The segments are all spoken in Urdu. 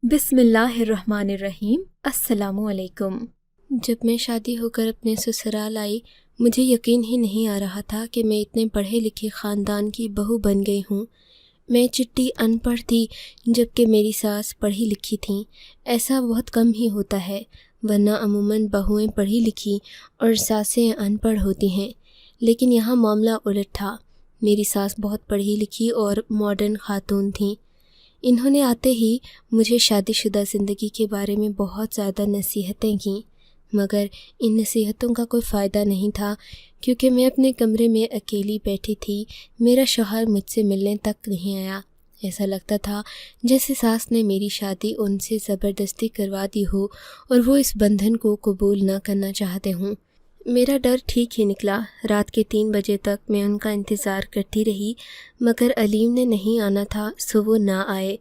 بسم اللہ الرحمن الرحیم۔ السلام علیکم۔ جب میں شادی ہو کر اپنے سسرال آئی، مجھے یقین ہی نہیں آ رہا تھا کہ میں اتنے پڑھے لکھے خاندان کی بہو بن گئی ہوں۔ میں چٹی ان پڑھ تھی جبکہ میری ساس پڑھی لکھی تھیں۔ ایسا بہت کم ہی ہوتا ہے، ورنہ عموماً بہویں پڑھی لکھی اور ساسیں ان پڑھ ہوتی ہیں، لیکن یہاں معاملہ الٹ تھا۔ میری ساس بہت پڑھی لکھی اور ماڈرن خاتون تھیں۔ انہوں نے آتے ہی مجھے شادی شدہ زندگی کے بارے میں بہت زیادہ نصیحتیں کیں، مگر ان نصیحتوں کا کوئی فائدہ نہیں تھا، کیونکہ میں اپنے کمرے میں اکیلی بیٹھی تھی۔ میرا شوہر مجھ سے ملنے تک نہیں آیا۔ ایسا لگتا تھا جیسے ساس نے میری شادی ان سے زبردستی کروا دی ہو اور وہ اس بندھن کو قبول نہ کرنا چاہتے ہوں۔ میرا ڈر ٹھیک ہی نکلا۔ رات کے 3 بجے تک میں ان کا انتظار کرتی رہی، مگر علیم نے نہیں آنا تھا، سو وہ نہ آئے۔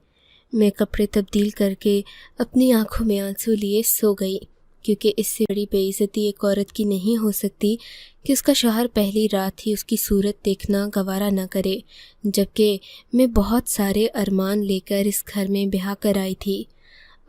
میں کپڑے تبدیل کر کے اپنی آنکھوں میں آنسو لیے سو گئی، کیونکہ اس سے بڑی بے عزتی ایک عورت کی نہیں ہو سکتی کہ اس کا شوہر پہلی رات ہی اس کی صورت دیکھنا گوارا نہ کرے، جبکہ میں بہت سارے ارمان لے کر اس گھر میں بیاہ کر آئی تھی۔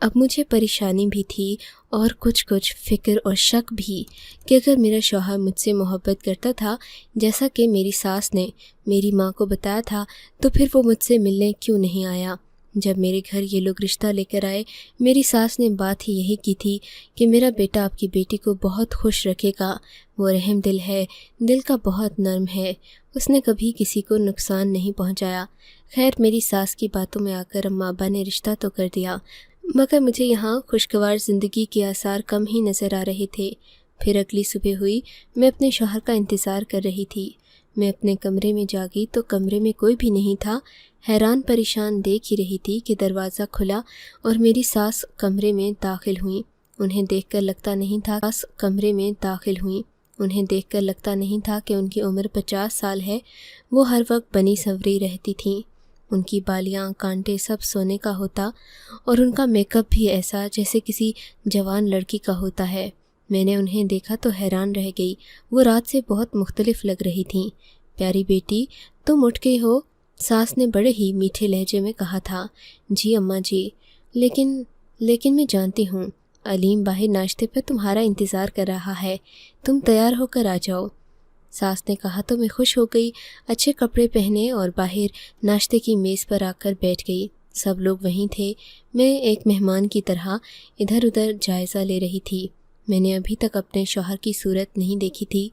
اب مجھے پریشانی بھی تھی اور کچھ فکر اور شک بھی کہ اگر میرا شوہر مجھ سے محبت کرتا تھا جیسا کہ میری ساس نے میری ماں کو بتایا تھا، تو پھر وہ مجھ سے ملنے کیوں نہیں آیا۔ جب میرے گھر یہ لوگ رشتہ لے کر آئے، میری ساس نے بات ہی یہی کی تھی کہ میرا بیٹا آپ کی بیٹی کو بہت خوش رکھے گا، وہ رحم دل ہے، دل کا بہت نرم ہے، اس نے کبھی کسی کو نقصان نہیں پہنچایا۔ خیر، میری ساس کی باتوں میں آ کر اماں ابا نے رشتہ تو کر دیا، مگر مجھے یہاں خوشگوار زندگی کے آثار کم ہی نظر آ رہے تھے۔ پھر اگلی صبح ہوئی، میں اپنے شوہر کا انتظار کر رہی تھی۔ میں اپنے کمرے میں جاگی تو کمرے میں کوئی بھی نہیں تھا۔ حیران پریشان دیکھ ہی رہی تھی کہ دروازہ کھلا اور میری ساس کمرے میں داخل ہوئیں۔ انہیں دیکھ کر لگتا نہیں تھا کہ ان کی عمر 50 سال ہے۔ وہ ہر وقت بنی سنوری رہتی تھیں۔ ان کی بالیاں، کانٹے سب سونے کا ہوتا اور ان کا میک اپ بھی ایسا جیسے کسی جوان لڑکی کا ہوتا ہے۔ میں نے انہیں دیکھا تو حیران رہ گئی۔ وہ رات سے بہت مختلف لگ رہی تھیں۔ پیاری بیٹی، تم اٹھ گئی ہو؟ ساس نے بڑے ہی میٹھے لہجے میں کہا تھا۔ جی اماں جی، لیکن میں جانتی ہوں علیم باہر ناشتے پر تمہارا انتظار کر رہا ہے، تم تیار ہو کر آ جاؤ۔ ساس نے کہا تو میں خوش ہو گئی، اچھے کپڑے پہنے اور باہر ناشتے کی میز پر آ کر بیٹھ گئی۔ سب لوگ وہیں تھے۔ میں ایک مہمان کی طرح ادھر ادھر جائزہ لے رہی تھی۔ میں نے ابھی تک اپنے شوہر کی صورت نہیں دیکھی تھی۔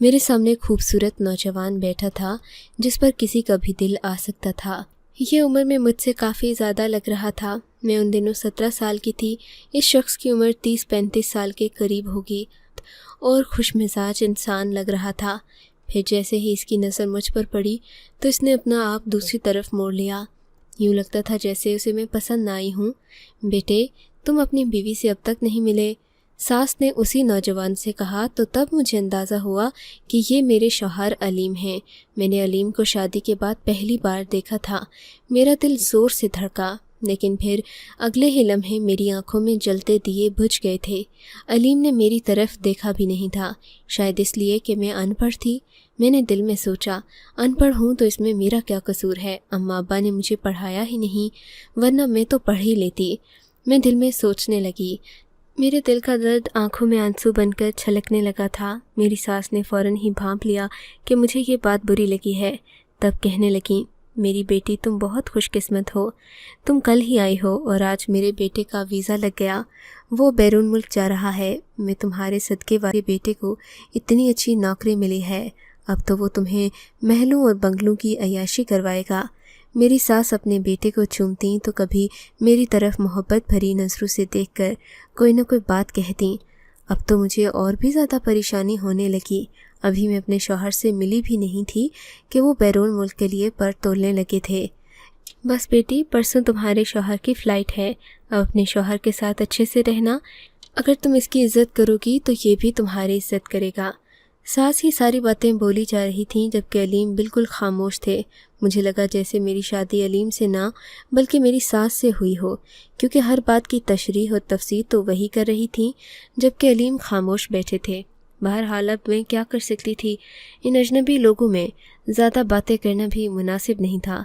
میرے سامنے خوبصورت نوجوان بیٹھا تھا جس پر کسی کا بھی دل آ سکتا تھا۔ یہ عمر میں مجھ سے کافی زیادہ لگ رہا تھا۔ میں ان دنوں 17 سال کی تھی، اس شخص کی عمر 30-35 سال کے قریب ہوگی اور خوش مزاج انسان لگ رہا تھا۔ پھر جیسے ہی اس کی نظر مجھ پر پڑی تو اس نے اپنا آپ دوسری طرف موڑ لیا۔ یوں لگتا تھا جیسے اسے میں پسند نہ آئی ہوں۔ بیٹے، تم اپنی بیوی سے اب تک نہیں ملے؟ ساس نے اسی نوجوان سے کہا تو تب مجھے اندازہ ہوا کہ یہ میرے شوہر علیم ہیں۔ میں نے علیم کو شادی کے بعد پہلی بار دیکھا تھا۔ میرا دل زور سے دھڑکا، لیکن پھر اگلے ہی لمحے میری آنکھوں میں جلتے دیے بجھ گئے تھے۔ علیم نے میری طرف دیکھا بھی نہیں تھا، شاید اس لیے کہ میں ان پڑھ تھی۔ میں نے دل میں سوچا، ان پڑھ ہوں تو اس میں میرا کیا قصور ہے؟ اماں ابا نے مجھے پڑھایا ہی نہیں، ورنہ میں تو پڑھ ہی لیتی۔ میں دل میں سوچنے لگی۔ میرے دل کا درد آنکھوں میں آنسو بن کر چھلکنے لگا تھا۔ میری ساس نے فوراً ہی بھانپ لیا کہ مجھے یہ بات بری لگی ہے۔ تب کہنے لگیں، میری بیٹی تم بہت خوش قسمت ہو، تم کل ہی آئی ہو اور آج میرے بیٹے کا ویزا لگ گیا، وہ بیرون ملک جا رہا ہے۔ میں تمہارے صدقے والے بیٹے کو اتنی اچھی نوکری ملی ہے، اب تو وہ تمہیں محلوں اور بنگلوں کی عیاشی کروائے گا۔ میری ساس اپنے بیٹے کو چومتیں تو کبھی میری طرف محبت بھری نظروں سے دیکھ کر کوئی نہ کوئی بات کہتیں۔ اب تو مجھے اور بھی زیادہ پریشانی ہونے لگی۔ ابھی میں اپنے شوہر سے ملی بھی نہیں تھی کہ وہ بیرون ملک کے لیے پر تولنے لگے تھے۔ بس بیٹی، پرسوں تمہارے شوہر کی فلائٹ ہے، اب اپنے شوہر کے ساتھ اچھے سے رہنا۔ اگر تم اس کی عزت کرو گی تو یہ بھی تمہاری عزت کرے گا۔ ساس ہی ساری باتیں بولی جا رہی تھیں جبکہ علیم بالکل خاموش تھے۔ مجھے لگا جیسے میری شادی علیم سے نہ بلکہ میری ساس سے ہوئی ہو، کیونکہ ہر بات کی تشریح اور تفسیر تو وہی کر رہی تھیں جبکہ علیم خاموش بیٹھے تھے۔ بہرحال اب میں کیا کر سکتی تھی؟ ان اجنبی لوگوں میں زیادہ باتیں کرنا بھی مناسب نہیں تھا۔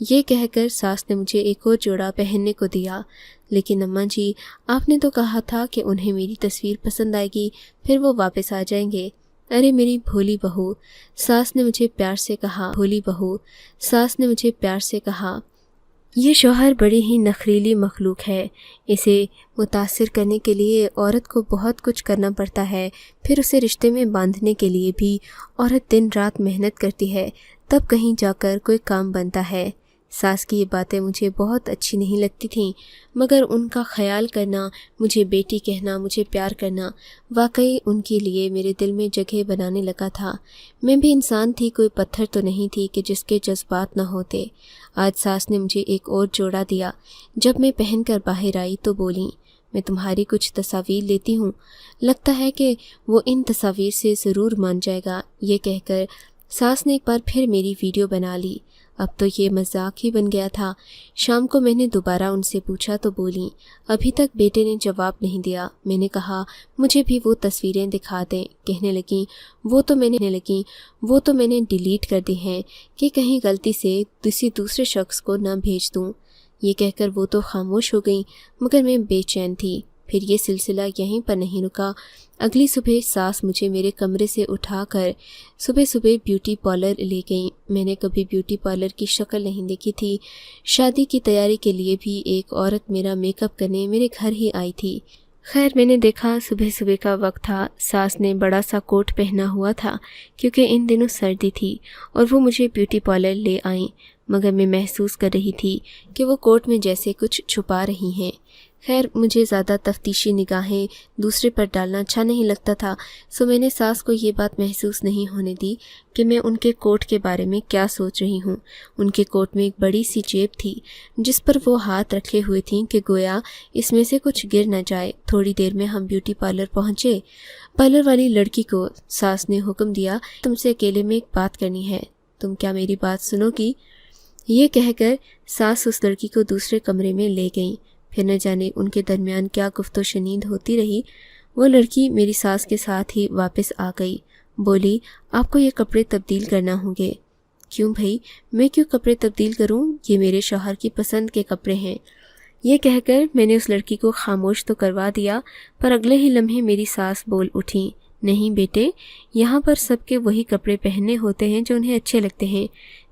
یہ کہہ کر ساس نے مجھے ایک اور جوڑا پہننے کو دیا۔ لیکن اماں جی، آپ نے تو کہا تھا کہ انہیں میری تصویر پسند آئے گی، پھر وہ واپس آ جائیں گے۔ ارے میری بھولی بہو، ساس نے مجھے پیار سے کہا، بھولی بہو، ساس نے مجھے پیار سے کہا۔ یہ شوہر بڑی ہی نخریلی مخلوق ہے، اسے متاثر کرنے کے لیے عورت کو بہت کچھ کرنا پڑتا ہے، پھر اسے رشتے میں باندھنے کے لیے بھی عورت دن رات محنت کرتی ہے، تب کہیں جا کر کوئی کام بنتا ہے۔ ساس کی یہ باتیں مجھے بہت اچھی نہیں لگتی تھیں، مگر ان کا خیال کرنا، مجھے بیٹی کہنا، مجھے پیار کرنا، واقعی ان کے لیے میرے دل میں جگہ بنانے لگا تھا۔ میں بھی انسان تھی، کوئی پتھر تو نہیں تھی کہ جس کے جذبات نہ ہوتے۔ آج ساس نے مجھے ایک اور جوڑا دیا۔ جب میں پہن کر باہر آئی تو بولیں، میں تمہاری کچھ تصاویر لیتی ہوں، لگتا ہے کہ وہ ان تصاویر سے ضرور مان جائے گا۔ یہ کہہ کر ساس نے ایک بار پھر میری ویڈیو بنا لی۔ اب تو یہ مذاق ہی بن گیا تھا۔ شام کو میں نے دوبارہ ان سے پوچھا تو بولیں، ابھی تک بیٹے نے جواب نہیں دیا۔ میں نے کہا مجھے بھی وہ تصویریں دکھا دیں۔ کہنے لگیں وہ تو میں نے ڈیلیٹ کر دی ہیں کہ کہیں غلطی سے کسی دوسرے شخص کو نہ بھیج دوں۔ یہ کہہ کر وہ تو خاموش ہو گئیں، مگر میں بے چین تھی۔ پھر یہ سلسلہ یہیں پر نہیں رکا۔ اگلی صبح ساس مجھے میرے کمرے سے اٹھا کر صبح بیوٹی پارلر لے گئیں۔ میں نے کبھی بیوٹی پارلر کی شکل نہیں دیکھی تھی۔ شادی کی تیاری کے لیے بھی ایک عورت میرا میک اپ کرنے میرے گھر ہی آئی تھی۔ خیر میں نے دیکھا صبح کا وقت تھا، ساس نے بڑا سا کوٹ پہنا ہوا تھا کیونکہ ان دنوں سردی تھی، اور وہ مجھے بیوٹی پارلر لے آئیں، مگر میں محسوس کر رہی تھی کہ وہ کوٹ میں جیسے کچھ چھپا رہی ہیں۔ خیر مجھے زیادہ تفتیشی نگاہیں دوسرے پر ڈالنا اچھا نہیں لگتا تھا، سو میں نے ساس کو یہ بات محسوس نہیں ہونے دی کہ میں ان کے کوٹ کے بارے میں کیا سوچ رہی ہوں۔ ان کے کوٹ میں ایک بڑی سی جیب تھی جس پر وہ ہاتھ رکھے ہوئے تھیں کہ گویا اس میں سے کچھ گر نہ جائے۔ تھوڑی دیر میں ہم بیوٹی پارلر پہنچے۔ پارلر والی لڑکی کو ساس نے حکم دیا، تم سے اکیلے میں ایک بات کرنی ہے، تم کیا میری بات سنو گی؟ یہ کہہ کر ساس اس لڑکی کو دوسرے کمرے میں لے گئیں۔ پھر نہ جانے ان کے درمیان کیا گفت و شنید ہوتی رہی۔ وہ لڑکی میری ساس کے ساتھ ہی واپس آ گئی، بولی آپ کو یہ کپڑے تبدیل کرنا ہوں گے۔ کیوں بھائی، میں کیوں کپڑے تبدیل کروں؟ یہ میرے شوہر کی پسند کے کپڑے ہیں۔ یہ کہہ کر میں نے اس لڑکی کو خاموش تو کروا دیا، پر اگلے ہی لمحے میری ساس بول اٹھیں، نہیں بیٹے، یہاں پر سب کے وہی کپڑے پہننے ہوتے ہیں جو انہیں اچھے لگتے ہیں،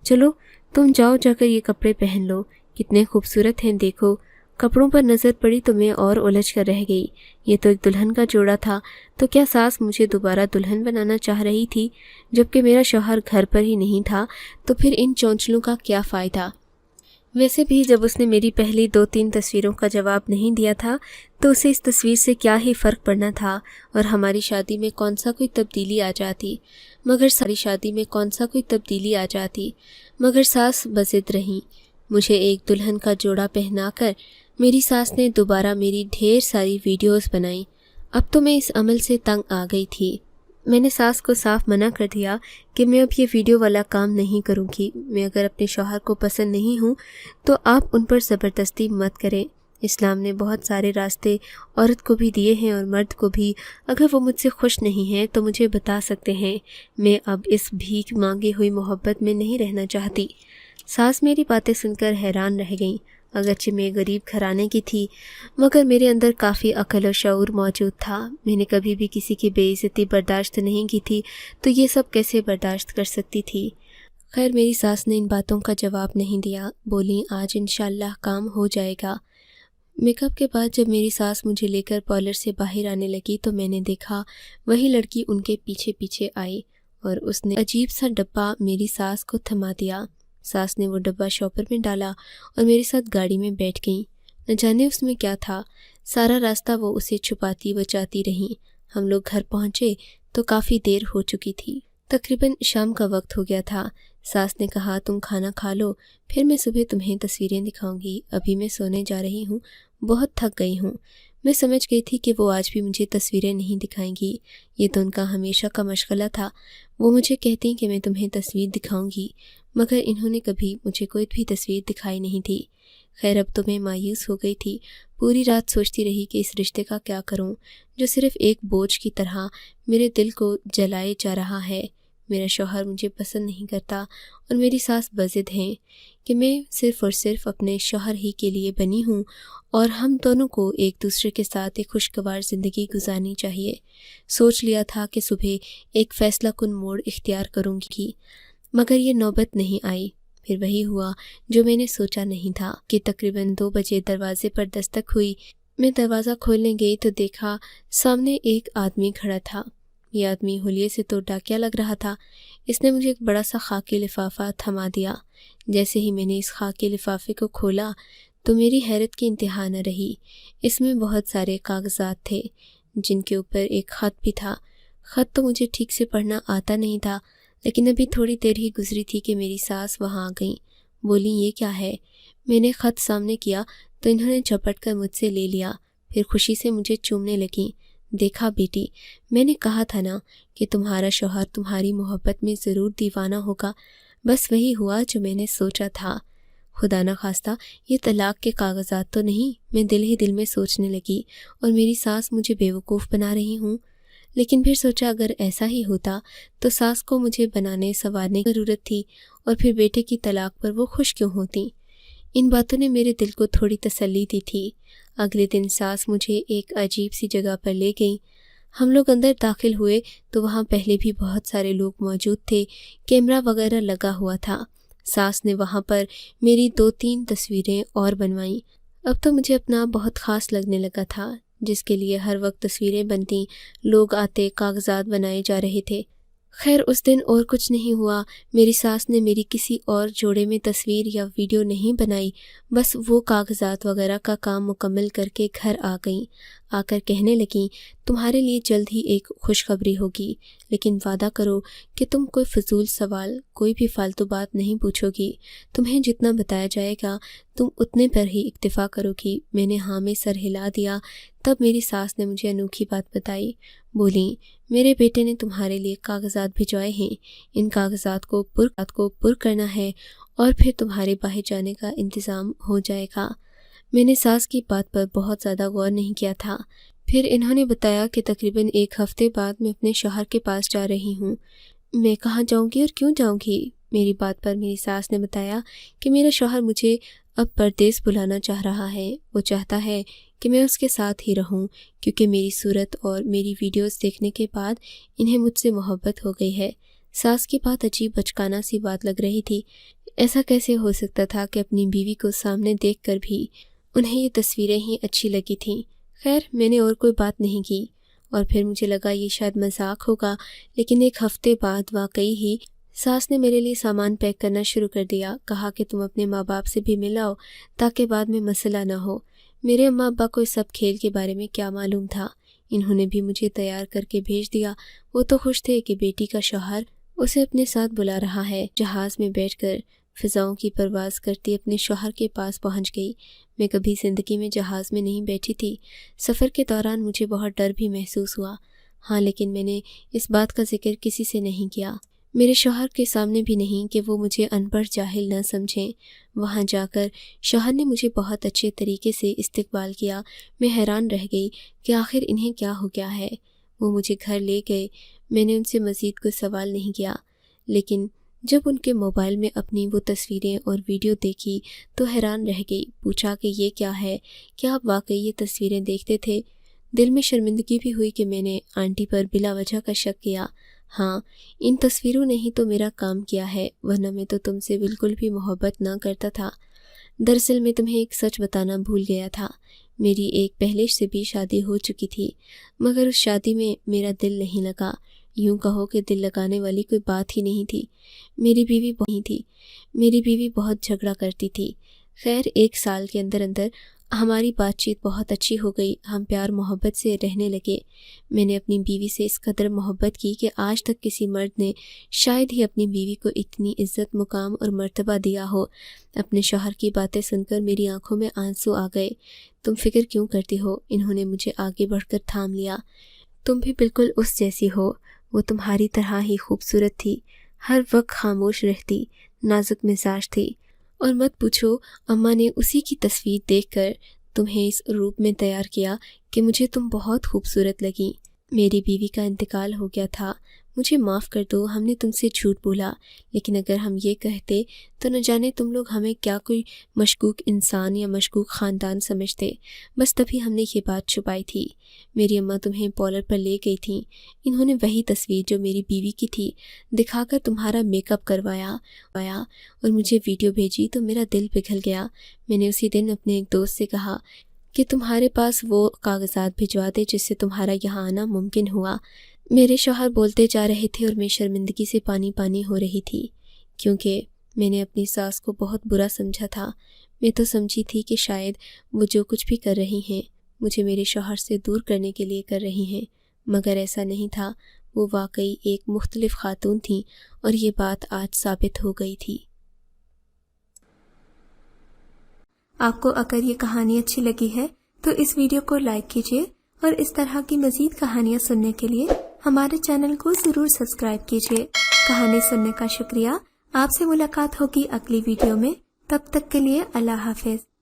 چلو تم جاؤ جا کر یہ کپڑے پہن لو، کتنے خوبصورت ہیں دیکھو۔ کپڑوں پر نظر پڑی تو میں اور الجھ کر رہ گئی۔ یہ تو ایک دلہن کا جوڑا تھا، تو کیا ساس مجھے دوبارہ دلہن بنانا چاہ رہی تھی؟ جبکہ میرا شوہر گھر پر ہی نہیں تھا تو پھر ان چونچلوں کا کیا فائدہ؟ ویسے بھی جب اس نے میری پہلی 2-3 تصویروں کا جواب نہیں دیا تھا تو اسے اس تصویر سے کیا ہی فرق پڑنا تھا، اور ہماری شادی میں کون سا کوئی تبدیلی آ جاتی، مگر ساس بضد رہیں۔ مجھے ایک دلہن کا جوڑا پہنا کر میری ساس نے دوبارہ میری ڈھیر ساری ویڈیوز بنائیں۔ اب تو میں اس عمل سے تنگ آ گئی تھی۔ میں نے ساس کو صاف منع کر دیا کہ میں اب یہ ویڈیو والا کام نہیں کروں گی۔ میں اگر اپنے شوہر کو پسند نہیں ہوں تو آپ ان پر زبردستی مت کریں۔ اسلام نے بہت سارے راستے عورت کو بھی دیے ہیں اور مرد کو بھی، اگر وہ مجھ سے خوش نہیں ہیں تو مجھے بتا سکتے ہیں۔ میں اب اس بھیک مانگی ہوئی محبت میں نہیں رہنا چاہتی۔ ساس میری باتیں سن کر حیران رہ گئیں۔ اگرچہ میں غریب گھرانے کی تھی، مگر میرے اندر کافی عقل و شعور موجود تھا۔ میں نے کبھی بھی کسی کی بے عزتی برداشت نہیں کی تھی، تو یہ سب کیسے برداشت کر سکتی تھی؟ خیر میری ساس نے ان باتوں کا جواب نہیں دیا، بولیں آج انشاءاللہ کام ہو جائے گا۔ میک اپ کے بعد جب میری ساس مجھے لے کر پارلر سے باہر آنے لگی تو میں نے دیکھا وہی لڑکی ان کے پیچھے پیچھے آئی، اور اس نے عجیب سا ڈبہ میری ساس کو تھما دیا۔ ساس نے وہ ڈبہ شاپر میں ڈالا اور میرے ساتھ گاڑی میں بیٹھ گئیں۔ نہ جانے اس میں کیا تھا، سارا راستہ وہ اسے چھپاتی بچاتی رہیں۔ ہم لوگ گھر پہنچے تو کافی دیر ہو چکی تھی، تقریباً شام کا وقت ہو گیا تھا۔ ساس نے کہا تم کھانا کھا لو، پھر میں صبح تمہیں تصویریں دکھاؤں گی، ابھی میں سونے جا رہی ہوں، بہت تھک گئی ہوں۔ میں سمجھ گئی تھی کہ وہ آج بھی مجھے تصویریں نہیں دکھائیں گی، یہ تو ان کا ہمیشہ کا مشغلہ تھا۔ وہ مجھے کہتی کہ میں تمہیں تصویر دکھاؤں گی، مگر انہوں نے کبھی مجھے کوئی بھی تصویر دکھائی نہیں تھی۔ خیر اب تو میں مایوس ہو گئی تھی، پوری رات سوچتی رہی کہ اس رشتے کا کیا کروں جو صرف ایک بوجھ کی طرح میرے دل کو جلائے جا رہا ہے۔ میرا شوہر مجھے پسند نہیں کرتا اور میری ساس بضد ہیں کہ میں صرف اور صرف اپنے شوہر ہی کے لیے بنی ہوں اور ہم دونوں کو ایک دوسرے کے ساتھ ایک خوشگوار زندگی گزارنی چاہیے۔ سوچ لیا تھا کہ صبح ایک فیصلہ کن موڑ اختیار کروں گی، مگر یہ نوبت نہیں آئی۔ پھر وہی ہوا جو میں نے سوچا نہیں تھا کہ تقریباً 2 بجے دروازے پر دستک ہوئی۔ میں دروازہ کھولنے گئی تو دیکھا سامنے ایک آدمی کھڑا تھا۔ یہ آدمی حلیے سے تو ڈاکیا لگ رہا تھا۔ اس نے مجھے ایک بڑا سا خاکی لفافہ تھما دیا۔ جیسے ہی میں نے اس خاکی لفافے کو کھولا تو میری حیرت کی انتہا نہ رہی۔ اس میں بہت سارے کاغذات تھے جن کے اوپر ایک خط بھی تھا۔ خط تو مجھے ٹھیک سے پڑھنا آتا نہیں تھا، لیکن ابھی تھوڑی دیر ہی گزری تھی کہ میری ساس وہاں آ گئیں۔ بولی یہ کیا ہے؟ میں نے خط سامنے کیا تو انہوں نے جھپٹ کر مجھ سے لے لیا، پھر خوشی سے مجھے چومنے لگیں۔ دیکھا بیٹی، میں نے کہا تھا نا کہ تمہارا شوہر تمہاری محبت میں ضرور دیوانہ ہوگا۔ بس وہی ہوا جو میں نے سوچا تھا۔ خدا نہ خواستہ یہ طلاق کے کاغذات تو نہیں، میں دل ہی دل میں سوچنے لگی، اور میری ساس مجھے بیوقوف بنا رہی ہوں۔ لیکن پھر سوچا اگر ایسا ہی ہوتا تو ساس کو مجھے بنانے سنوارنے کی ضرورت تھی، اور پھر بیٹے کی طلاق پر وہ خوش کیوں ہوتی؟ ان باتوں نے میرے دل کو تھوڑی تسلی دی تھی۔ اگلے دن ساس مجھے ایک عجیب سی جگہ پر لے گئیں۔ ہم لوگ اندر داخل ہوئے تو وہاں پہلے بھی بہت سارے لوگ موجود تھے، کیمرہ وغیرہ لگا ہوا تھا۔ ساس نے وہاں پر میری 2-3 تصویریں اور بنوائیں۔ اب تو مجھے اپنا بہت خاص لگنے لگا تھا، جس کے لیے ہر وقت تصویریں بنتیں، لوگ آتے، کاغذات بنائے جا رہے تھے۔ خیر اس دن اور کچھ نہیں ہوا۔ میری ساس نے میری کسی اور جوڑے میں تصویر یا ویڈیو نہیں بنائی، بس وہ کاغذات وغیرہ کا کام مکمل کر کے گھر آ گئیں۔ آ کر کہنے لگیں تمہارے لیے جلد ہی ایک خوشخبری ہوگی، لیکن وعدہ کرو کہ تم کوئی فضول سوال، کوئی بھی فالتو بات نہیں پوچھو گی۔ تمہیں جتنا بتایا جائے گا تم اتنے پر ہی اکتفا کرو گی۔ میں نے ہاں میں سر ہلا دیا۔ تب میری ساس نے مجھے انوکھی بات بتائی۔ بولی میرے بیٹے نے تمہارے لیے کاغذات بھجوائے ہیں، ان کاغذات کو پر کرنا ہے اور پھر تمہارے باہر جانے کا انتظام ہو جائے گا۔ میں نے ساس کی بات پر بہت زیادہ غور نہیں کیا تھا۔ پھر انہوں نے بتایا کہ تقریباً 1 ہفتے بعد میں اپنے شوہر کے پاس جا رہی ہوں۔ میں کہاں جاؤں گی اور کیوں جاؤں گی؟ میری بات پر میری ساس نے بتایا کہ میرا شوہر مجھے اب پردیس بلانا چاہ رہا ہے۔ وہ چاہتا ہے کہ میں اس کے ساتھ ہی رہوں، کیونکہ میری صورت اور میری ویڈیوز دیکھنے کے بعد انہیں مجھ سے محبت ہو گئی ہے۔ ساس کی بات عجیب بچکانہ سی بات لگ رہی تھی۔ ایسا کیسے ہو سکتا تھا کہ اپنی بیوی کو سامنے دیکھ کر بھی انہیں یہ تصویریں ہی اچھی لگی تھیں؟ خیر میں نے اور کوئی بات نہیں کی، اور پھر مجھے لگا یہ شاید مذاق ہوگا، لیکن 1 ہفتے بعد واقعی ہی ساس نے میرے لیے سامان پیک کرنا شروع کر دیا۔ کہا کہ تم اپنے ماں باپ سے بھی مل آؤ تاکہ بعد میں مسئلہ نہ ہو۔ میرے اماں ابا کو اس سب کھیل کے بارے میں کیا معلوم تھا؟ انہوں نے بھی مجھے تیار کر کے بھیج دیا۔ وہ تو خوش تھے کہ بیٹی کا شوہر اسے اپنے ساتھ بلا رہا ہے۔ جہاز میں بیٹھ کر فضاؤں کی پرواز کرتی اپنے شوہر کے پاس پہنچ گئی۔ میں کبھی زندگی میں جہاز میں نہیں بیٹھی تھی۔ سفر کے دوران مجھے بہت ڈر بھی محسوس ہوا، ہاں، لیکن میں نے اس بات کا ذکر کسی سے نہیں کیا، میرے شوہر کے سامنے بھی نہیں، کہ وہ مجھے ان پڑھ جاہل نہ سمجھیں۔ وہاں جا کر شوہر نے مجھے بہت اچھے طریقے سے استقبال کیا۔ میں حیران رہ گئی کہ آخر انہیں کیا ہو گیا ہے۔ وہ مجھے گھر لے گئے۔ میں نے ان سے مزید کوئی سوال نہیں کیا، لیکن جب ان کے موبائل میں اپنی وہ تصویریں اور ویڈیو دیکھی تو حیران رہ گئی۔ پوچھا کہ یہ کیا ہے؟ کیا آپ واقعی یہ تصویریں دیکھتے تھے؟ دل میں شرمندگی بھی ہوئی کہ میں نے آنٹی پر بلا وجہ کا شک کیا۔ ہاں، ان تصویروں نے ہی تو میرا کام کیا ہے، ورنہ میں تو تم سے بالکل بھی محبت نہ کرتا تھا۔ دراصل میں تمہیں ایک سچ بتانا بھول گیا تھا۔ میری ایک پہلے سے بھی شادی ہو چکی تھی، مگر اس شادی میں میرا دل نہیں لگا۔ یوں کہو کہ دل لگانے والی کوئی بات ہی نہیں تھی۔ میری بیوی بہت جھگڑا کرتی تھی۔ خیر 1 سال کے اندر ہماری بات چیت بہت اچھی ہو گئی۔ ہم پیار محبت سے رہنے لگے۔ میں نے اپنی بیوی سے اس قدر محبت کی کہ آج تک کسی مرد نے شاید ہی اپنی بیوی کو اتنی عزت، مقام اور مرتبہ دیا ہو۔ اپنے شوہر کی باتیں سن کر میری آنکھوں میں آنسو آ گئے۔ تم فکر کیوں کرتی ہو؟ انہوں نے مجھے آگے بڑھ کر تھام لیا۔ تم بھی بالکل اس جیسی ہو۔ وہ تمہاری طرح ہی خوبصورت تھی، ہر وقت خاموش رہتی، نازک مزاج تھی، اور مت پوچھو، اماں نے اسی کی تصویر دیکھ کر تمہیں اس روپ میں تیار کیا کہ مجھے تم بہت خوبصورت لگیں۔ میری بیوی کا انتقال ہو گیا تھا، مجھے معاف کر دو، ہم نے تم سے جھوٹ بولا، لیکن اگر ہم یہ کہتے تو نہ جانے تم لوگ ہمیں کیا کوئی مشکوک انسان یا مشکوک خاندان سمجھتے، بس تبھی ہم نے یہ بات چھپائی تھی۔ میری اماں تمہیں پارلر پر لے گئی تھیں، انہوں نے وہی تصویر جو میری بیوی کی تھی دکھا کر تمہارا میک اپ کروایا اور مجھے ویڈیو بھیجی تو میرا دل پگھل گیا۔ میں نے اسی دن اپنے ایک دوست سے کہا کہ تمہارے پاس وہ کاغذات بھجوا دے جس سے تمہارا یہاں آنا ممکن ہوا۔ میرے شوہر بولتے جا رہے تھے اور میں شرمندگی سے پانی پانی ہو رہی تھی، کیونکہ میں نے اپنی ساس کو بہت برا سمجھا تھا۔ میں تو سمجھی تھی کہ شاید وہ جو کچھ بھی کر رہی ہیں مجھے میرے شوہر سے دور کرنے کے لیے کر رہی ہیں، مگر ایسا نہیں تھا، وہ واقعی ایک مختلف خاتون تھیں اور یہ بات آج ثابت ہو گئی تھی۔ آپ کو اگر یہ کہانی اچھی لگی ہے تو اس ویڈیو کو لائک کیجیے اور اس طرح کی مزید کہانیاں سننے کے لیے ہمارے چینل کو ضرور سبسکرائب کیجیے۔ کہانی سننے کا شکریہ۔ آپ سے ملاقات ہوگی اگلی ویڈیو میں، تب تک کے لیے اللہ حافظ۔